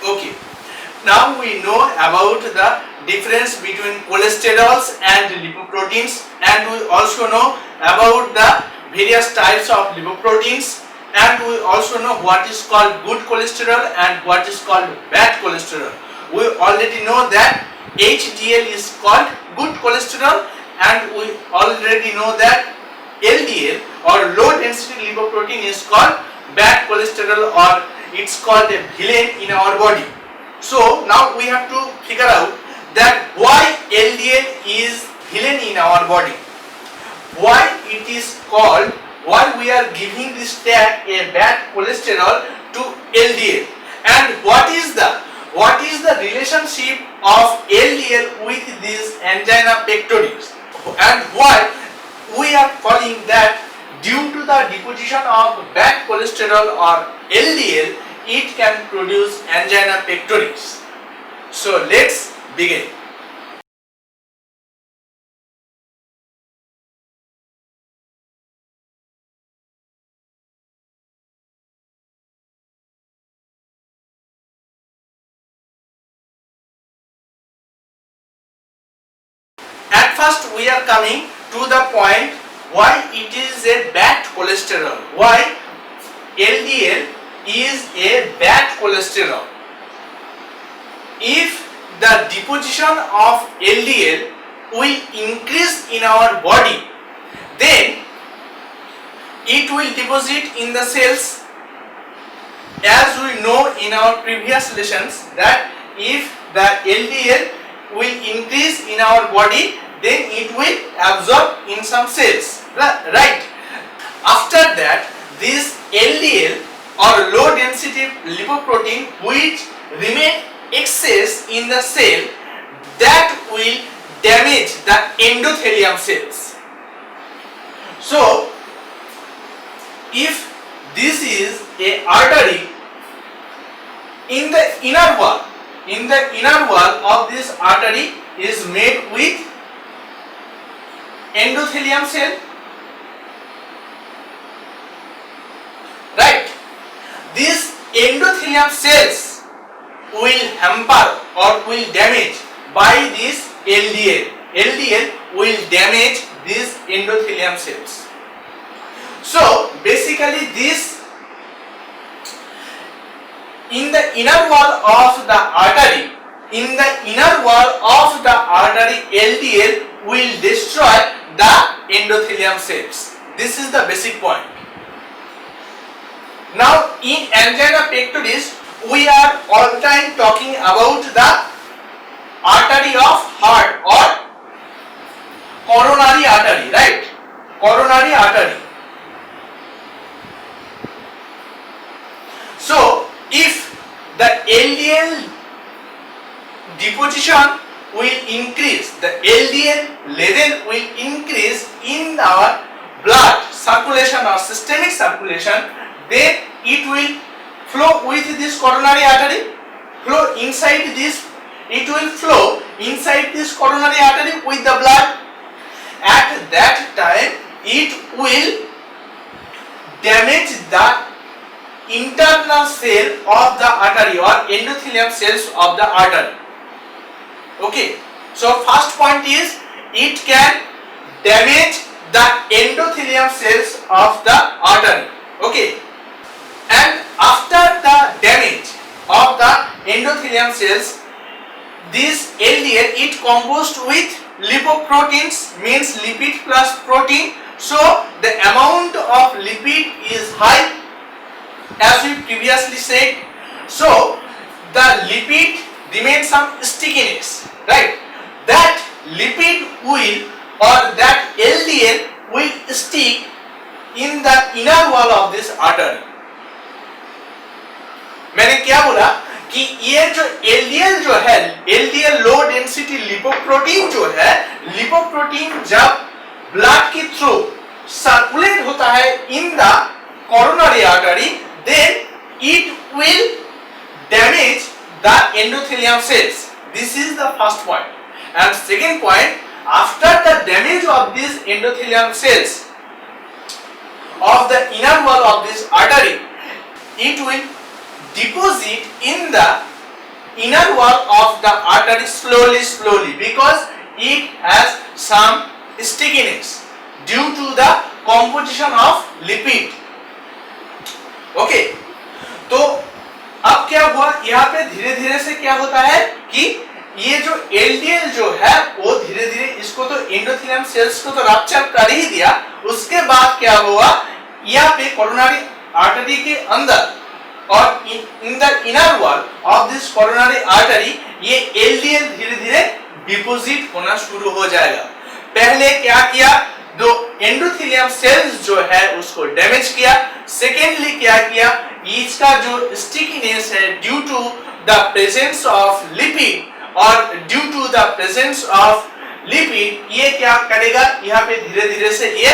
Okay. Now we know about the difference between cholesterols and lipoproteins, and we also know about the various types of lipoproteins, and we also know what is called good cholesterol and what is called bad cholesterol. We already know that HDL is called good cholesterol, and we already know that LDL or low density lipoprotein is called bad cholesterol, or it's called a villain in our body. So now we have to figure out that why LDL is villain in our body, why it is called, why we are giving this tag a bad cholesterol to LDL, and what is the relationship of LDL with this angina pectoris, and why we are calling that due to the deposition of bad cholesterol or LDL, it can produce angina pectoris. So let's begin. At first we are coming to the point why it is a bad cholesterol, why LDL is a bad cholesterol. If the deposition of LDL will increase in our body, then it will deposit in the cells. As we know in our previous lessons that if the LDL will increase in our body, then it will absorb in some cells, right? After that, this LDL or low density lipoprotein which remain excess in the cell, that will damage the endothelium cells. So if this is a artery, in the inner wall of this artery is made with endothelium cell, right? These endothelium cells will hamper or will damage by this LDL. LDL will damage these endothelium cells. So basically this, in the inner wall of the artery, LDL will destroy the endothelium cells. This is the basic point. Now in angina pectoris, we are all time talking about the artery of heart or coronary artery, right? Coronary artery. So if the LDL deposition will increase, the LDL level will increase in our blood circulation or systemic circulation, then it will flow with this coronary artery, flow inside this, it will flow inside this coronary artery with the blood. At that time it will damage the internal cell of the artery or endothelium cells of the artery. Okay, so first point is it can damage the endothelium cells of the artery. Okay, and after the damage of the endothelium cells, this LDL it composed with lipoproteins, means lipid plus protein. So the amount of lipid is high, as we previously said. So the lipid remains some stickiness, right? That lipid will, or that LDL will stick in the inner wall of this artery. मैंने क्या बोला कि ये जो LDL जो है, LDL low density lipoprotein जो है, लिपोप्रोटीन जब ब्लड के थ्रू सर्कुलेट होता है in the coronary artery, then it will damage the endothelium cells. This is the first point. And second point, after the damage of these endothelium cells of the inner wall of this artery, it will deposit in the inner wall of the artery slowly because it has some stickiness due to the composition of lipid. Okay, तो अब क्या हुआ, यहाँ पे धीरे धीरे से क्या होता है कि ये जो एलडीएल जो है वो धीरे धीरे इसको तो एंडोथेलियम सेल्स को तो रप्चर कर ही दिया, उसके बाद क्या हुआ, यहाँ पे कोरोनरी आर्टरी के अंदर और in the inner wall of this coronary artery ये एलडीएल धीरे धीरे डिपॉजिट होना शुरू हो जाएगा। पहले क्या किया, दो एंडोथेलियम सेल्स जो है उसको डैमेज किया। सेकेंडली क्या किया, इसका जो स्टिकीनेस है due to the presence of lipid और due to the presence of lipid ये क्या करेगा, यहाँ पे धीरे धीरे से ये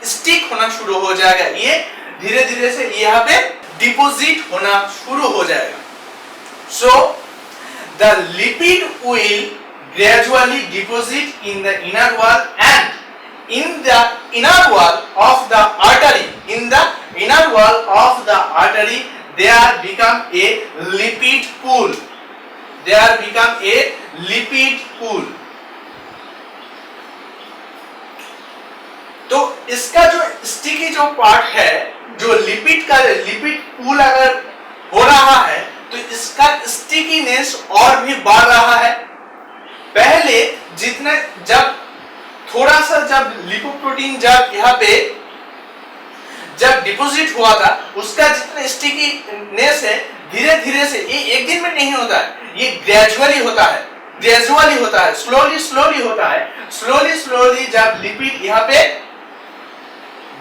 स्टिक होना शुरू हो जाएगा, ये धीरे धीरे से यहाँ पे डिपॉजिट होना शुरू हो जाएगा। So the lipid will gradually deposit in the inner wall and in the inner wall of the artery, in the inner wall of the artery there become a lipid pool, there become a lipid pool। तो इसका जो sticky जो part है, जो lipid का lipid pool अगर हो रहा है तो इसका स्टिकीनेस और भी बढ़ रहा है। पहले जितने जब थोड़ा सा जब लिपोप्रोटीन जब यहाँ पे जब डिपॉजिट हुआ था उसका जितना स्टिकीनेस है धीरे धीरे से ये एक दिन में नहीं होता है, ये ग्रेजुअली होता है, ग्रेजुअली होता है, स्लोली होता है। स्लोली जब लिपिड यहाँ पे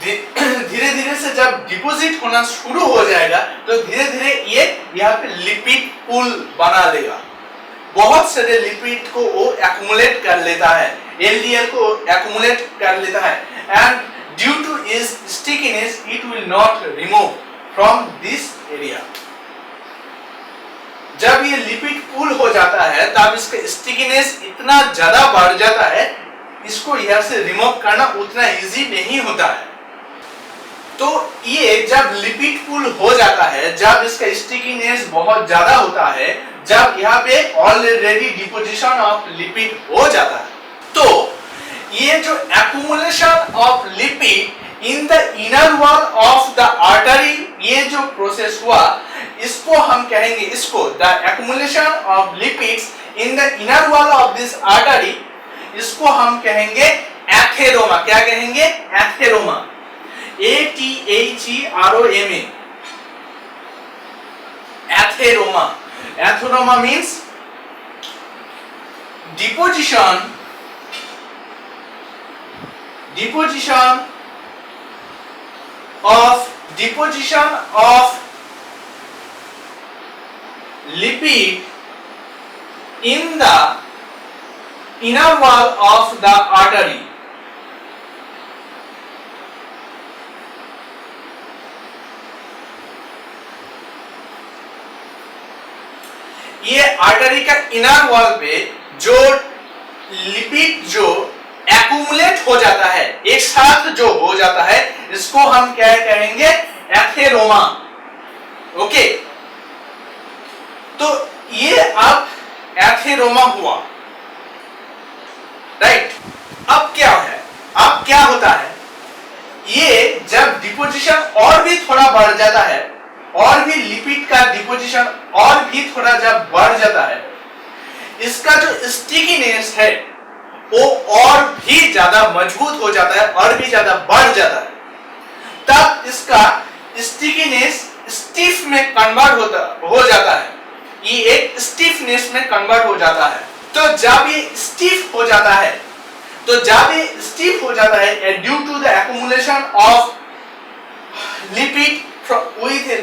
धीरे धीरे से जब डिपॉजिट होना शुरू हो जाएगा तो धीरे धीरे ये यहाँ पे लिपिड पूल बना लेगा, बहुत सारे लिपिड को वो एक्युमुलेट कर लेता है, एलडीएल को एक्युमुलेट कर लेता है and due two is stickiness it will not remove from this area. जब ये लिपिड पूल हो जाता है तब इसका स्टिकीनेस इतना ज्यादा बढ़ जाता है, इसको यहाँ से रिमूव करना उतना इजी नहीं होता है। तो ये जब लिपिड पूल हो जाता है, जब इसका स्टिकीनेस बहुत ज्यादा होता है, जब यहाँ पे ऑलरेडी डिपोजिशन ऑफ लिपिड हो जाता है, तो ये जो accumulation of lipid in the inner wall of the artery ये जो प्रोसेस हुआ इसको हम कहेंगे, इसको the accumulation of lipids in the inner wall of this artery, इसको हम कहेंगे एथेरोमा। क्या कहेंगे? Atheroma, ATHEROMA, atheroma. Atheroma means deposition of lipid in the inner wall of the artery। ये आर्टरी का इनर वॉल पे जो लिपिड जो एक्युमुलेट हो जाता है, एक साथ जो हो जाता है, इसको हम क्या कहेंगे? एथेरोमा। ओके, तो ये अब एथेरोमा हुआ, राइट। अब क्या है, अब क्या होता है, ये जब डिपोजिशन और भी थोड़ा बढ़ जाता है और भी लिपिड का डिपोजिशन और भी थोड़ा जब बढ़ जाता है, इसका जो स्टिकीनेस है वो और भी ज्यादा मजबूत हो जाता है और भी ज्यादा बढ़ जाता है, तब इसका स्टिकीनेस स्टिफ में कन्वर्ट हो जाता है, ये एक स्टिफनेस में कन्वर्ट हो जाता है। तो जब ये स्टिफ हो जाता है, तो जब ये स्टिफ हो जाता है due to the accumulation of lipid with a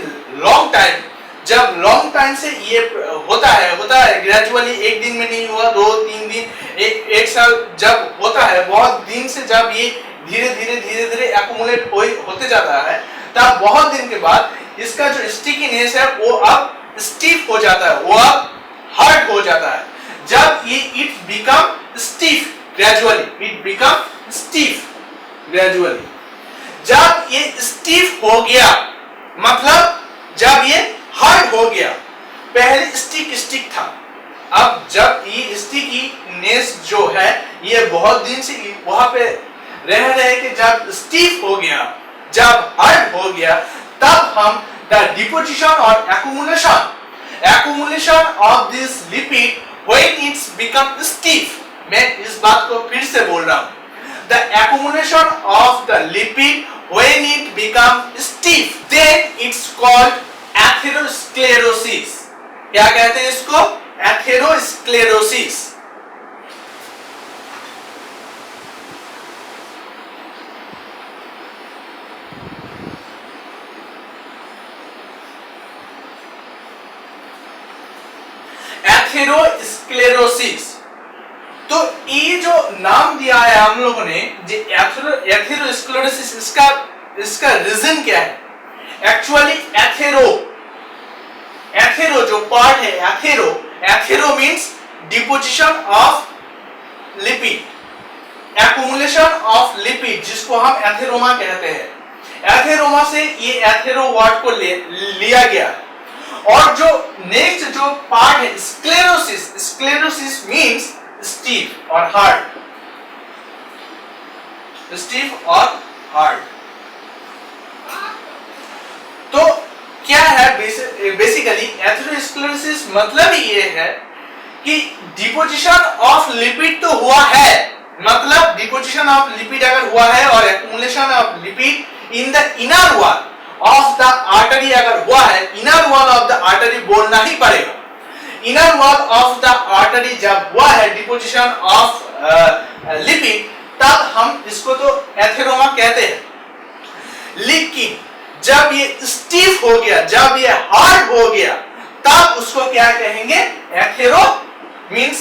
long time, जब लॉन्ग टाइम से ये होता है ग्रेजुअली, एक दिन में नहीं हुआ, 2-3 दिन, एक साल जब होता है, बहुत दिन से जब ये धीरे धीरे एक्युमुलेट होते जाता है, तब बहुत दिन के बाद इसका जो स्टिकीनेस है वो अब स्टिफ हो जाता है, वो अब हार्ड हो जाता है। जब ये it become stiff gradually, it become stiff gradually. जब ये स्टिफ हो गया मतलब जब ये हार्ड हो गया, पहले स्टिक स्टिक था, अब जब ये स्टिकीनेस जो है ये बहुत दिन से वहां पे रह रहे कि जब स्टिफ हो गया, जब हार्ड हो गया, तब हम द डिपोजिशन और accumulation of this lipid when it's become stiff, मैं इस बात को फिर से बोल रहा हूं, the accumulation of the lipid when it become stiff, then it's called atherosclerosis. क्या कहते हैं इसको? atherosclerosis. एथेरोस्क्लेरोसिस, तो ये जो नाम दिया है हम लोगों ने एथेरोस्क्लेरोसिस, इसका रीजन क्या है? एक्चुअली एथेरो जो पार्ट है, athero means deposition of lipid, accumulation of lipid, जिसको हम एथेरोमा कहते हैं। एथेरोमा से ये एथेरो वर्ड को लिया गया। और जो नेक्स्ट जो पार्ट है स्क्लेरोसिस मींस स्टीफ और हार्ड, तो क्या है बेसिकली एथेरोस्क्लेरोसिस मतलब ये है कि डिपोजिशन ऑफ लिपिड तो हुआ है, मतलब डिपोजिशन ऑफ लिपिड अगर हुआ है और accumulation of lipid in the inner wall of the artery अगर हुआ है, inner wall of the artery बोलना ही पड़ेगा। Inner wall of the artery जब हुआ है डिपोजिशन ऑफ लिपिड, तब हम इसको तो एथेरोमा कहते हैं। लेकिन जब ये स्टीफ हो गया, जब ये हार्ड हो गया, तब उसको क्या कहेंगे? Athero means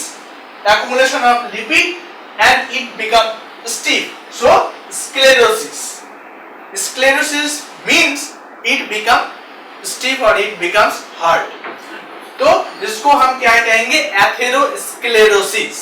accumulation of lipid and it become stiff, so sclerosis means it become stiff or it becomes hard, तो इसको हम क्या कहेंगे? एथेरोस्क्लेरोसिस।